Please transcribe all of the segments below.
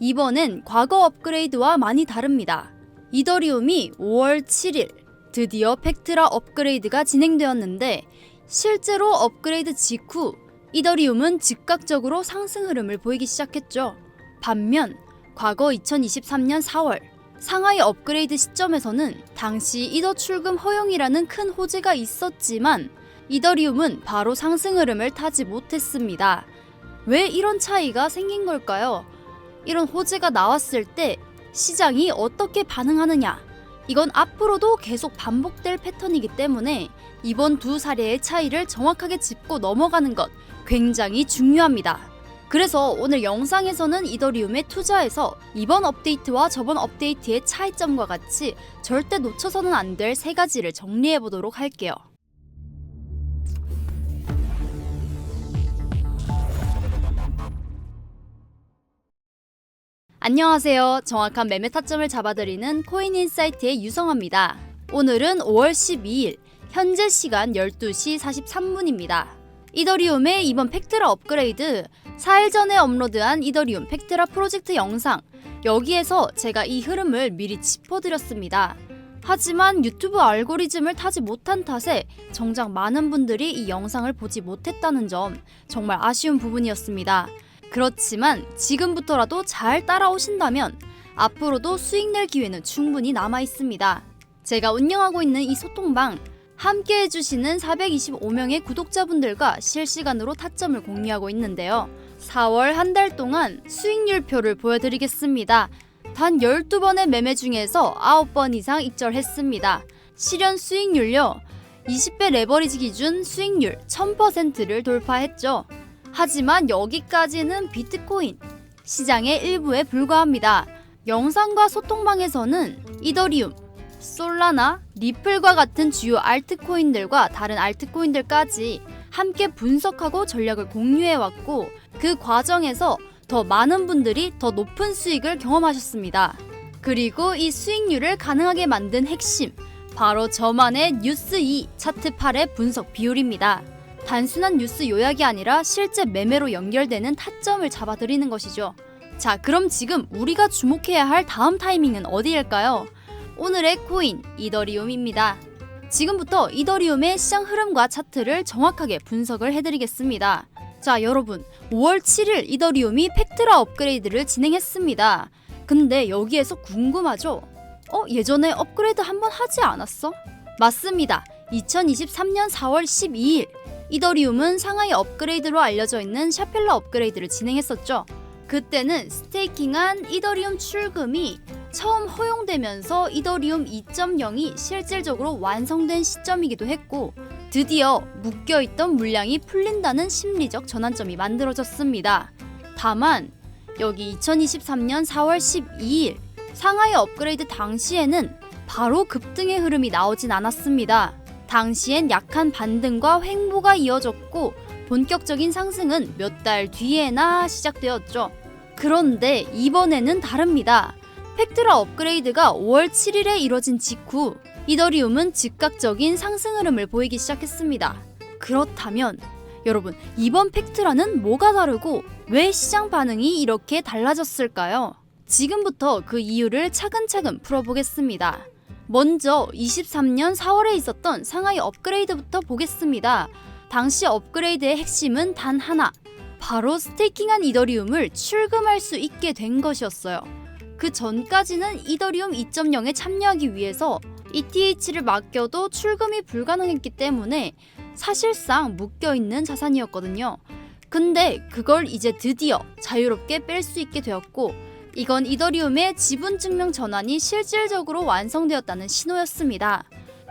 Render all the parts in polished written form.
이번엔 과거 업그레이드와 많이 다릅니다. 이더리움이 5월 7일 드디어 팩트라 업그레이드가 진행되었는데 실제로 업그레이드 직후 이더리움은 즉각적으로 상승 흐름을 보이기 시작했죠. 반면 과거 2023년 4월 상하이 업그레이드 시점에서는 당시 이더 출금 허용이라는 큰 호재가 있었지만 이더리움은 바로 상승 흐름을 타지 못했습니다. 왜 이런 차이가 생긴 걸까요? 이런 호재가 나왔을 때 시장이 어떻게 반응하느냐? 이건 앞으로도 계속 반복될 패턴이기 때문에 이번 두 사례의 차이를 정확하게 짚고 넘어가는 것 굉장히 중요합니다. 그래서 오늘 영상에서는 이더리움에 투자해서 이번 업데이트와 저번 업데이트의 차이점과 같이 절대 놓쳐서는 안 될 세 가지를 정리해 보도록 할게요. 안녕하세요. 정확한 매매 타점을 잡아드리는 코인인사이트의 유성화입니다. 오늘은 5월 12일 현재 시간 12시 43분입니다. 이더리움의 이번 팩트라 업그레이드 4일 전에 업로드한 이더리움 팩트라 프로젝트 영상, 여기에서 제가 이 흐름을 미리 짚어드렸습니다. 하지만 유튜브 알고리즘을 타지 못한 탓에 정작 많은 분들이 이 영상을 보지 못했다는 점 정말 아쉬운 부분이었습니다. 그렇지만 지금부터라도 잘 따라오신다면 앞으로도 수익 낼 기회는 충분히 남아 있습니다. 제가 운영하고 있는 이 소통방, 함께 해주시는 425명의 구독자분들과 실시간으로 타점을 공유하고 있는데요. 4월 한 달 동안 수익률표를 보여드리겠습니다. 단 12번의 매매 중에서 9번 이상 익절했습니다. 실현 수익률요, 20배 레버리지 기준 수익률 1000%를 돌파했죠. 하지만 여기까지는 비트코인 시장의 일부에 불과합니다. 영상과 소통방에서는 이더리움, 솔라나, 리플과 같은 주요 알트코인들과 다른 알트코인들까지 함께 분석하고 전략을 공유해왔고 그 과정에서 더 많은 분들이 더 높은 수익을 경험하셨습니다. 그리고 이 수익률을 가능하게 만든 핵심, 바로 저만의 뉴스 2 차트 8의 분석 비율입니다. 단순한 뉴스 요약이 아니라 실제 매매로 연결되는 타점을 잡아드리는 것이죠. 자, 그럼 지금 우리가 주목해야 할 다음 타이밍은 어디일까요? 오늘의 코인, 이더리움입니다. 지금부터 이더리움의 시장 흐름과 차트를 정확하게 분석을 해드리겠습니다. 자, 여러분, 5월 7일 이더리움이 팩트라 업그레이드를 진행했습니다. 근데 여기에서 궁금하죠? 예전에 업그레이드 한번 하지 않았어? 맞습니다. 2023년 4월 12일 이더리움은 상하이 업그레이드로 알려져 있는 샤펠러 업그레이드를 진행했었죠. 그때는 스테이킹한 이더리움 출금이 처음 허용되면서 이더리움 2.0이 실질적으로 완성된 시점이기도 했고 드디어 묶여있던 물량이 풀린다는 심리적 전환점이 만들어졌습니다. 다만 여기 2023년 4월 12일 상하이 업그레이드 당시에는 바로 급등의 흐름이 나오진 않았습니다. 당시엔 약한 반등과 횡보가 이어졌고 본격적인 상승은 몇 달 뒤에나 시작되었죠. 그런데 이번에는 다릅니다. 팩트라 업그레이드가 5월 7일에 이뤄진 직후 이더리움은 즉각적인 상승 흐름을 보이기 시작했습니다. 그렇다면 여러분, 이번 팩트라는 뭐가 다르고 왜 시장 반응이 이렇게 달라졌을까요? 지금부터 그 이유를 차근차근 풀어보겠습니다. 먼저 23년 4월에 있었던 상하이 업그레이드부터 보겠습니다. 당시 업그레이드의 핵심은 단 하나, 바로 스테이킹한 이더리움을 출금할 수 있게 된 것이었어요. 그 전까지는 이더리움 2.0에 참여하기 위해서 ETH를 맡겨도 출금이 불가능했기 때문에 사실상 묶여있는 자산이었거든요. 근데 그걸 이제 드디어 자유롭게 뺄 수 있게 되었고 이건 이더리움의 지분 증명 전환이 실질적으로 완성되었다는 신호였습니다.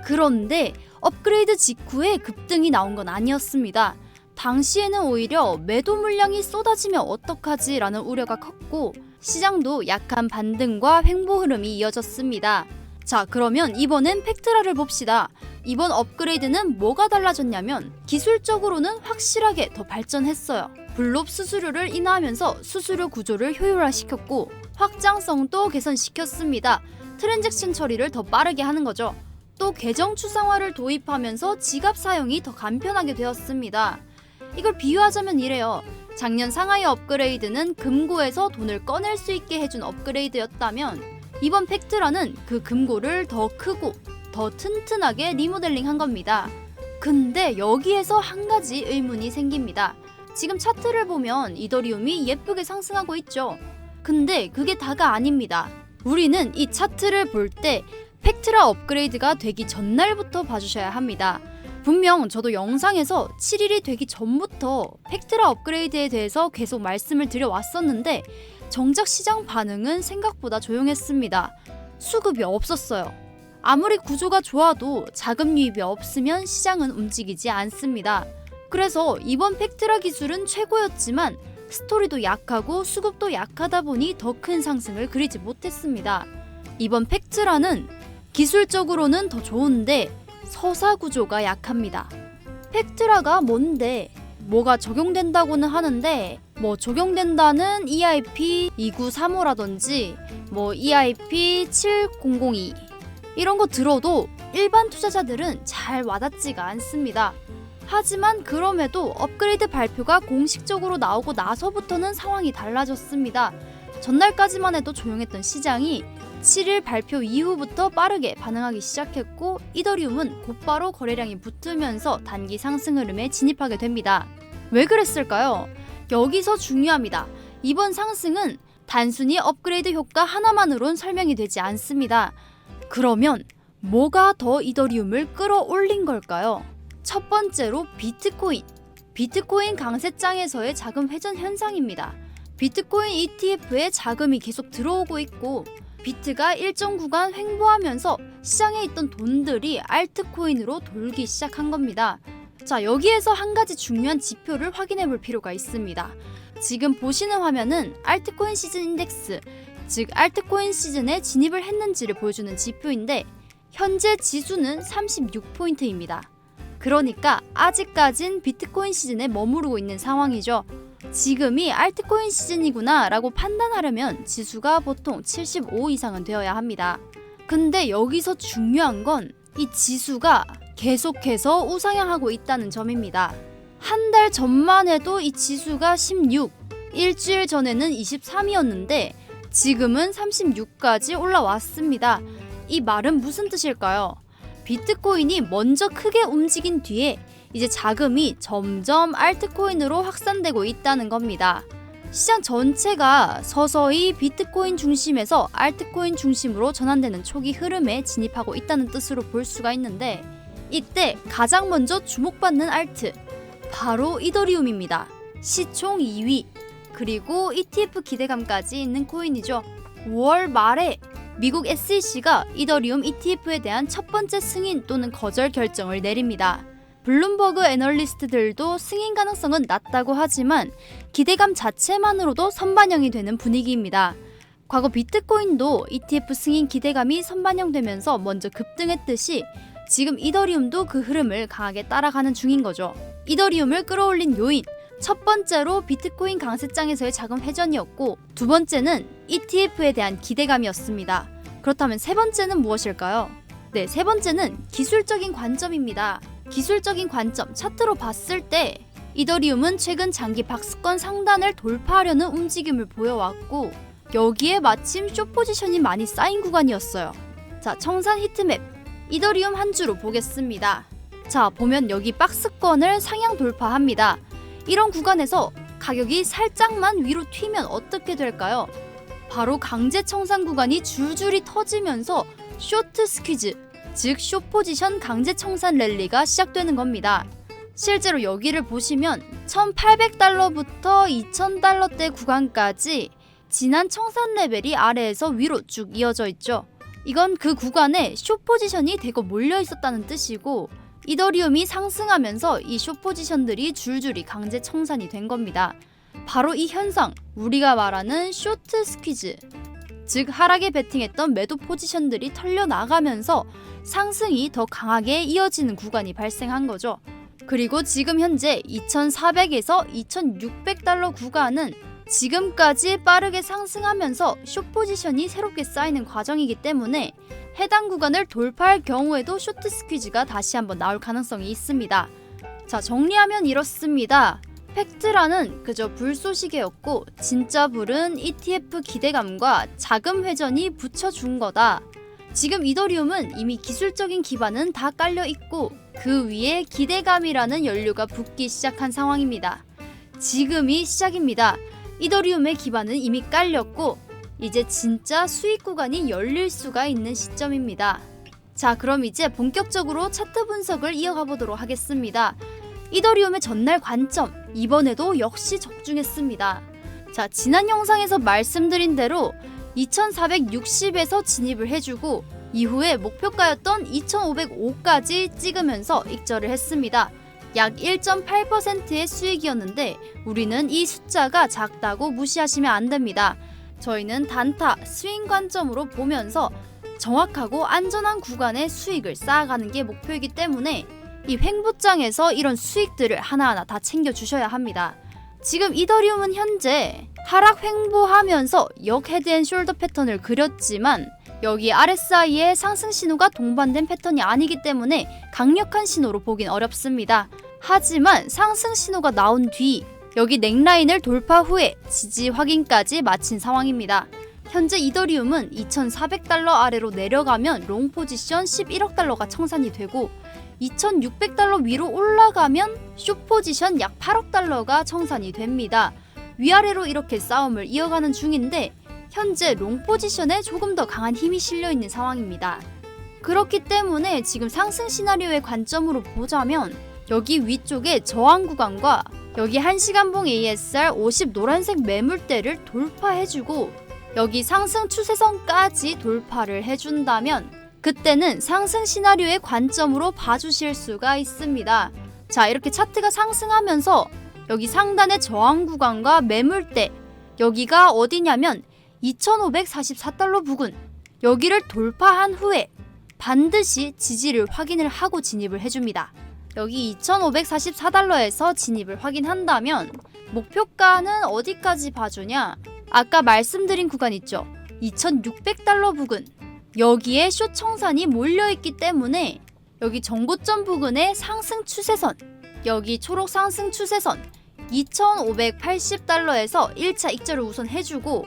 그런데 업그레이드 직후에 급등이 나온 건 아니었습니다. 당시에는 오히려 매도 물량이 쏟아지면 어떡하지 라는 우려가 컸고 시장도 약한 반등과 횡보 흐름이 이어졌습니다. 자, 그러면 이번엔 팩트라를 봅시다. 이번 업그레이드는 뭐가 달라졌냐면 기술적으로는 확실하게 더 발전했어요. 블록 수수료를 인하하면서 수수료 구조를 효율화시켰고 확장성도 개선시켰습니다. 트랜잭션 처리를 더 빠르게 하는 거죠. 또 계정 추상화를 도입하면서 지갑 사용이 더 간편하게 되었습니다. 이걸 비유하자면 이래요. 작년 상하이 업그레이드는 금고에서 돈을 꺼낼 수 있게 해준 업그레이드였다면 이번 팩트라는 그 금고를 더 크고 더 튼튼하게 리모델링한 겁니다. 근데 여기에서 한 가지 의문이 생깁니다. 지금 차트를 보면 이더리움이 예쁘게 상승하고 있죠. 근데 그게 다가 아닙니다. 우리는 이 차트를 볼 때 팩트라 업그레이드가 되기 전날부터 봐주셔야 합니다. 분명 저도 영상에서 7일이 되기 전부터 팩트라 업그레이드에 대해서 계속 말씀을 드려왔었는데 정작 시장 반응은 생각보다 조용했습니다. 수급이 없었어요. 아무리 구조가 좋아도 자금 유입이 없으면 시장은 움직이지 않습니다. 그래서 이번 팩트라 기술은 최고였지만 스토리도 약하고 수급도 약하다 보니 더 큰 상승을 그리지 못했습니다. 이번 팩트라는 기술적으로는 더 좋은데 서사 구조가 약합니다. 팩트라가 뭔데? 뭐가 적용된다고는 하는데 적용된다는 EIP 2935라든지 EIP 7002 이런 거 들어도 일반 투자자들은 잘 와닿지가 않습니다. 하지만 그럼에도 업그레이드 발표가 공식적으로 나오고 나서부터는 상황이 달라졌습니다. 전날까지만 해도 조용했던 시장이 7일 발표 이후부터 빠르게 반응하기 시작했고 이더리움은 곧바로 거래량이 붙으면서 단기 상승 흐름에 진입하게 됩니다. 왜 그랬을까요? 여기서 중요합니다. 이번 상승은 단순히 업그레이드 효과 하나만으론 설명이 되지 않습니다. 그러면 뭐가 더 이더리움을 끌어올린 걸까요? 첫 번째로 비트코인 강세장에서의 자금 회전 현상입니다. 비트코인 ETF에 자금이 계속 들어오고 있고 비트가 일정 구간 횡보하면서 시장에 있던 돈들이 알트코인으로 돌기 시작한 겁니다. 자, 여기에서 한 가지 중요한 지표를 확인해 볼 필요가 있습니다. 지금 보시는 화면은 알트코인 시즌 인덱스, 즉 알트코인 시즌에 진입을 했는지를 보여주는 지표인데 현재 지수는 36포인트입니다. 그러니까 아직까진 비트코인 시즌에 머무르고 있는 상황이죠. 지금이 알트코인 시즌이구나 라고 판단하려면 지수가 보통 75 이상은 되어야 합니다. 근데 여기서 중요한 건 이 지수가 계속해서 우상향하고 있다는 점입니다. 한 달 전만 해도 이 지수가 16, 일주일 전에는 23이었는데 지금은 36까지 올라왔습니다. 이 말은 무슨 뜻일까요? 비트코인이 먼저 크게 움직인 뒤에 이제 자금이 점점 알트코인으로 확산되고 있다는 겁니다. 시장 전체가 서서히 비트코인 중심에서 알트코인 중심으로 전환되는 초기 흐름에 진입하고 있다는 뜻으로 볼 수가 있는데 이때 가장 먼저 주목받는 알트, 바로 이더리움입니다. 시총 2위, 그리고 ETF 기대감까지 있는 코인이죠. 5월 말에 미국 SEC가 이더리움 ETF에 대한 첫 번째 승인 또는 거절 결정을 내립니다. 블룸버그 애널리스트들도 승인 가능성은 낮다고 하지만 기대감 자체만으로도 선반영이 되는 분위기입니다. 과거 비트코인도 ETF 승인 기대감이 선반영되면서 먼저 급등했듯이 지금 이더리움도 그 흐름을 강하게 따라가는 중인 거죠. 이더리움을 끌어올린 요인, 첫 번째로 비트코인 강세장에서의 자금 회전이었고 두 번째는 ETF에 대한 기대감이었습니다. 그렇다면 세 번째는 무엇일까요? 네, 세 번째는 기술적인 관점입니다. 기술적인 관점, 차트로 봤을 때 이더리움은 최근 장기 박스권 상단을 돌파하려는 움직임을 보여왔고 여기에 마침 숏 포지션이 많이 쌓인 구간이었어요. 자, 청산 히트맵 이더리움 한 주로 보겠습니다. 자, 보면 여기 박스권을 상향 돌파합니다. 이런 구간에서 가격이 살짝만 위로 튀면 어떻게 될까요? 바로 강제 청산 구간이 줄줄이 터지면서 쇼트 스퀴즈, 즉 숏 포지션 강제 청산 랠리가 시작되는 겁니다. 실제로 여기를 보시면 1800달러부터 2000달러대 구간까지 지난 청산 레벨이 아래에서 위로 쭉 이어져 있죠. 이건 그 구간에 숏 포지션이 대거 몰려 있었다는 뜻이고 이더리움이 상승하면서 이 숏 포지션들이 줄줄이 강제 청산이 된 겁니다. 바로 이 현상, 우리가 말하는 쇼트 스퀴즈, 즉 하락에 베팅했던 매도 포지션들이 털려나가면서 상승이 더 강하게 이어지는 구간이 발생한 거죠. 그리고 지금 현재 2400에서 2600달러 구간은 지금까지 빠르게 상승하면서 숏 포지션이 새롭게 쌓이는 과정이기 때문에 해당 구간을 돌파할 경우에도 쇼트 스퀴즈가 다시 한번 나올 가능성이 있습니다. 자, 정리하면 이렇습니다. 팩트라는 그저 불쏘시개였고 진짜 불은 ETF 기대감과 자금 회전이 붙여준 거다. 지금 이더리움은 이미 기술적인 기반은 다 깔려 있고 그 위에 기대감이라는 연료가 붙기 시작한 상황입니다. 지금이 시작입니다. 이더리움의 기반은 이미 깔렸고 이제 진짜 수익 구간이 열릴 수가 있는 시점입니다. 자, 그럼 이제 본격적으로 차트 분석을 이어가 보도록 하겠습니다. 이더리움의 전날 관점, 이번에도 역시 적중했습니다. 자, 지난 영상에서 말씀드린 대로 2460에서 진입을 해주고 이후에 목표가였던 2505까지 찍으면서 익절을 했습니다. 약 1.8%의 수익이었는데 우리는 이 숫자가 작다고 무시하시면 안 됩니다. 저희는 단타, 스윙 관점으로 보면서 정확하고 안전한 구간의 수익을 쌓아가는 게 목표이기 때문에 이 횡보장에서 이런 수익들을 하나하나 다 챙겨주셔야 합니다. 지금 이더리움은 현재 하락 횡보하면서 역 헤드앤숄더 패턴을 그렸지만 여기 RSI의 상승 신호가 동반된 패턴이 아니기 때문에 강력한 신호로 보긴 어렵습니다. 하지만 상승 신호가 나온 뒤 여기 넥라인을 돌파 후에 지지 확인까지 마친 상황입니다. 현재 이더리움은 2,400달러 아래로 내려가면 롱 포지션 11억 달러가 청산이 되고 2,600달러 위로 올라가면 숏 포지션 약 8억 달러가 청산이 됩니다. 위아래로 이렇게 싸움을 이어가는 중인데 현재 롱 포지션에 조금 더 강한 힘이 실려있는 상황입니다. 그렇기 때문에 지금 상승 시나리오의 관점으로 보자면 여기 위쪽에 저항 구간과 여기 1시간봉 ASR 50 노란색 매물대를 돌파해주고 여기 상승 추세선까지 돌파를 해준다면 그때는 상승 시나리오의 관점으로 봐주실 수가 있습니다. 자, 이렇게 차트가 상승하면서 여기 상단의 저항 구간과 매물대 여기가 어디냐면 2544달러 부근 여기를 돌파한 후에 반드시 지지를 확인을 하고 진입을 해줍니다. 여기 2544달러에서 진입을 확인한다면 목표가는 어디까지 봐주냐? 아까 말씀드린 구간 있죠? 2600달러 부근 여기에 숏 청산이 몰려있기 때문에 여기 정고점 부근의 상승 추세선 여기 초록 상승 추세선 2580달러에서 1차 익절을 우선 해주고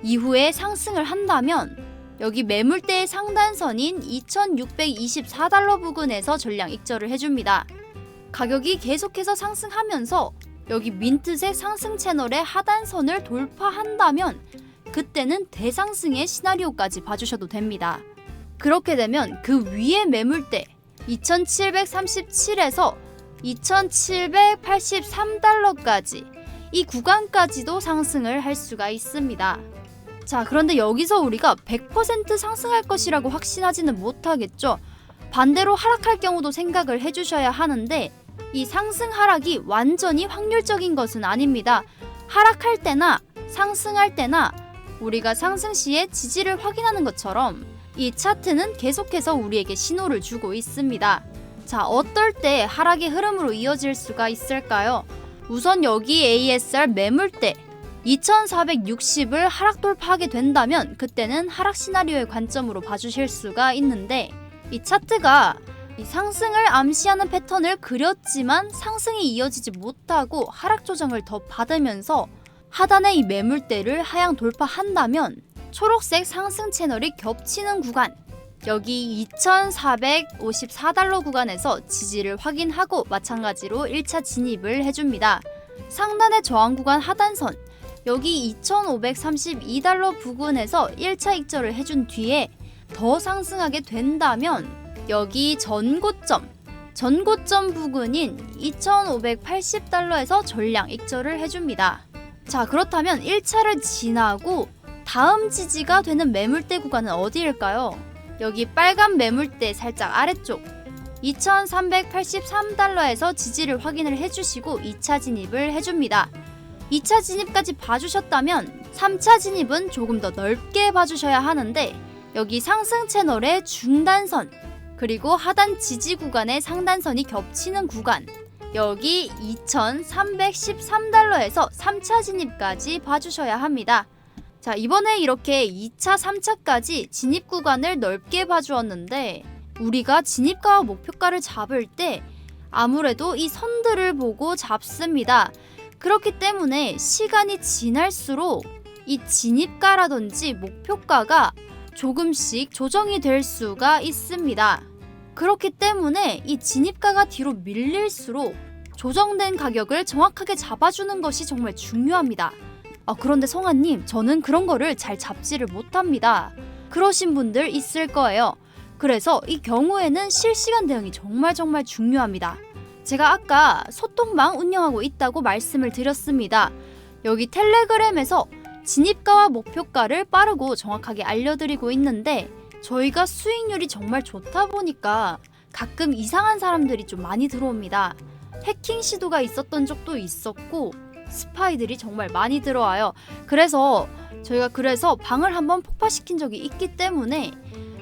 이후에 상승을 한다면 여기 매물대의 상단선인 2624달러 부근에서 전량 익절을 해줍니다. 가격이 계속해서 상승하면서 여기 민트색 상승 채널의 하단선을 돌파한다면 그때는 대상승의 시나리오까지 봐주셔도 됩니다. 그렇게 되면 그 위의 매물대 2737에서 2783달러까지 이 구간까지도 상승을 할 수가 있습니다. 자, 그런데 여기서 우리가 100% 상승할 것이라고 확신하지는 못하겠죠. 반대로 하락할 경우도 생각을 해주셔야 하는데 이 상승 하락이 완전히 확률적인 것은 아닙니다. 하락할 때나 상승할 때나 우리가 상승 시에 지지를 확인하는 것처럼 이 차트는 계속해서 우리에게 신호를 주고 있습니다. 자, 어떨 때 하락의 흐름으로 이어질 수가 있을까요? 우선 여기 ASR 매물대 2460을 하락 돌파하게 된다면 그때는 하락 시나리오의 관점으로 봐주실 수가 있는데 이 차트가 이 상승을 암시하는 패턴을 그렸지만 상승이 이어지지 못하고 하락 조정을 더 받으면서 하단의 이 매물대를 하향 돌파한다면 초록색 상승 채널이 겹치는 구간 여기 2454달러 구간에서 지지를 확인하고 마찬가지로 1차 진입을 해줍니다. 상단의 저항 구간 하단선 여기 2532달러 부근에서 1차 익절을 해준 뒤에 더 상승하게 된다면 여기 전고점 부근인 2580달러에서 전량 익절을 해줍니다. 자, 그렇다면 1차를 지나고 다음 지지가 되는 매물대 구간은 어디일까요? 여기 빨간 매물대 살짝 아래쪽 2383달러에서 지지를 확인을 해주시고 2차 진입을 해줍니다. 2차 진입까지 봐주셨다면 3차 진입은 조금 더 넓게 봐주셔야 하는데 여기 상승 채널의 중단선 그리고 하단 지지 구간의 상단선이 겹치는 구간 여기 2313달러에서 3차 진입까지 봐주셔야 합니다. 자, 이번에 이렇게 2차, 3차까지 진입 구간을 넓게 봐주었는데 우리가 진입가와 목표가를 잡을 때 아무래도 이 선들을 보고 잡습니다. 그렇기 때문에 시간이 지날수록 이 진입가라든지 목표가가 조금씩 조정이 될 수가 있습니다. 그렇기 때문에 이 진입가가 뒤로 밀릴수록 조정된 가격을 정확하게 잡아주는 것이 정말 중요합니다. 그런데 성아님, 저는 그런 거를 잘 잡지를 못합니다. 그러신 분들 있을 거예요. 그래서 이 경우에는 실시간 대응이 정말 중요합니다. 제가 아까 소통방 운영하고 있다고 말씀을 드렸습니다. 여기 텔레그램에서 진입가와 목표가를 빠르고 정확하게 알려드리고 있는데 저희가 수익률이 정말 좋다 보니까 가끔 이상한 사람들이 좀 많이 들어옵니다. 해킹 시도가 있었던 적도 있었고 스파이들이 정말 많이 들어와요. 그래서 저희가 방을 한번 폭파시킨 적이 있기 때문에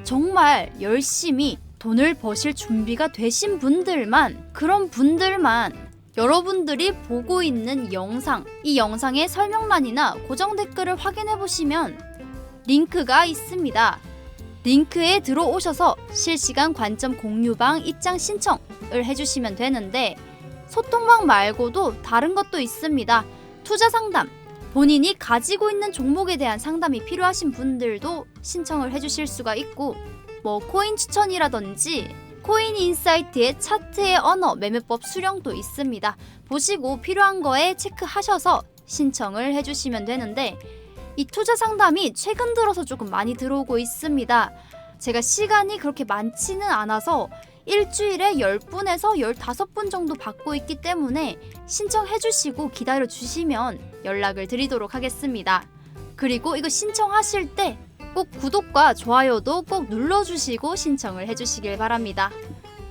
정말 열심히 돈을 버실 준비가 되신 분들만, 그런 분들만 여러분들이 보고 있는 이 영상의 설명란이나 고정 댓글을 확인해 보시면 링크가 있습니다. 링크에 들어오셔서 실시간 관점 공유방 입장 신청을 해주시면 되는데 소통방 말고도 다른 것도 있습니다. 투자 상담, 본인이 가지고 있는 종목에 대한 상담이 필요하신 분들도 신청을 해주실 수가 있고, 코인 추천이라든지 코인 인사이트의 차트의 언어 매매법 수령도 있습니다. 보시고 필요한 거에 체크하셔서 신청을 해주시면 되는데 이 투자 상담이 최근 들어서 조금 많이 들어오고 있습니다. 제가 시간이 그렇게 많지는 않아서 일주일에 10분에서 15분 정도 받고 있기 때문에 신청해주시고 기다려주시면 연락을 드리도록 하겠습니다. 그리고 이거 신청하실 때 꼭 구독과 좋아요도 꼭 눌러주시고 신청을 해주시길 바랍니다.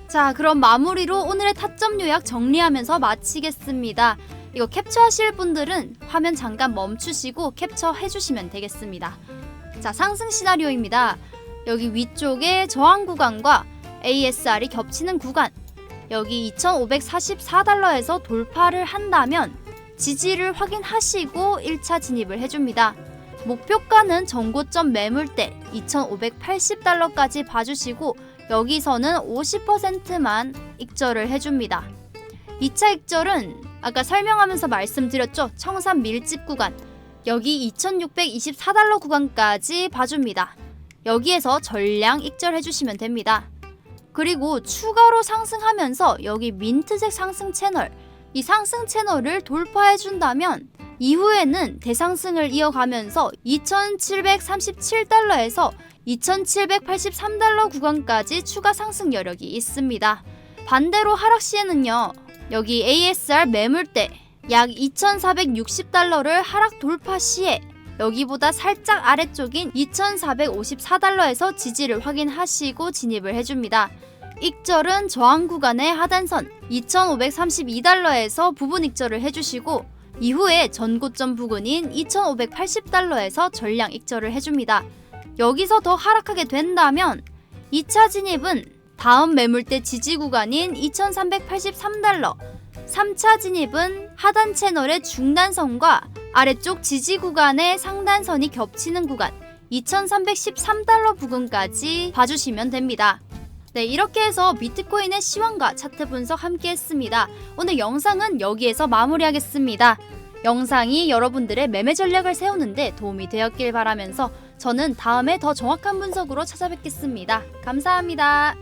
자, 그럼 마무리로 오늘의 타점 요약 정리하면서 마치겠습니다. 이거 캡처하실 분들은 화면 잠깐 멈추시고 캡처해주시면 되겠습니다. 자, 상승 시나리오입니다. 여기 위쪽에 저항 구간과 ASR이 겹치는 구간, 여기 2,544달러에서 돌파를 한다면 지지를 확인하시고 1차 진입을 해줍니다. 목표가는 전고점 매물대 2,580달러까지 봐주시고 여기서는 50%만 익절을 해줍니다. 2차 익절은 아까 설명하면서 말씀드렸죠. 청산 밀집 구간, 여기 2,624달러 구간까지 봐줍니다. 여기에서 전량 익절해주시면 됩니다. 그리고 추가로 상승하면서 여기 민트색 상승 채널, 이 상승 채널을 돌파해준다면 이후에는 대상승을 이어가면서 2,737달러에서 2,783달러 구간까지 추가 상승 여력이 있습니다. 반대로 하락 시에는요, 여기 ASR 매물대 약 2,460달러를 하락 돌파 시에 여기보다 살짝 아래쪽인 2,454달러에서 지지를 확인하시고 진입을 해줍니다. 익절은 저항 구간의 하단선 2,532달러에서 부분 익절을 해주시고 이후에 전고점 부근인 2,580달러에서 전량 익절을 해줍니다. 여기서 더 하락하게 된다면 2차 진입은 다음 매물대 지지 구간인 2,383달러, 3차 진입은 하단 채널의 중단선과 아래쪽 지지 구간의 상단선이 겹치는 구간 2,313달러 부근까지 봐주시면 됩니다. 네, 이렇게 해서 비트코인의 시황과 차트 분석 함께 했습니다. 오늘 영상은 여기에서 마무리하겠습니다. 영상이 여러분들의 매매 전략을 세우는데 도움이 되었길 바라면서 저는 다음에 더 정확한 분석으로 찾아뵙겠습니다. 감사합니다.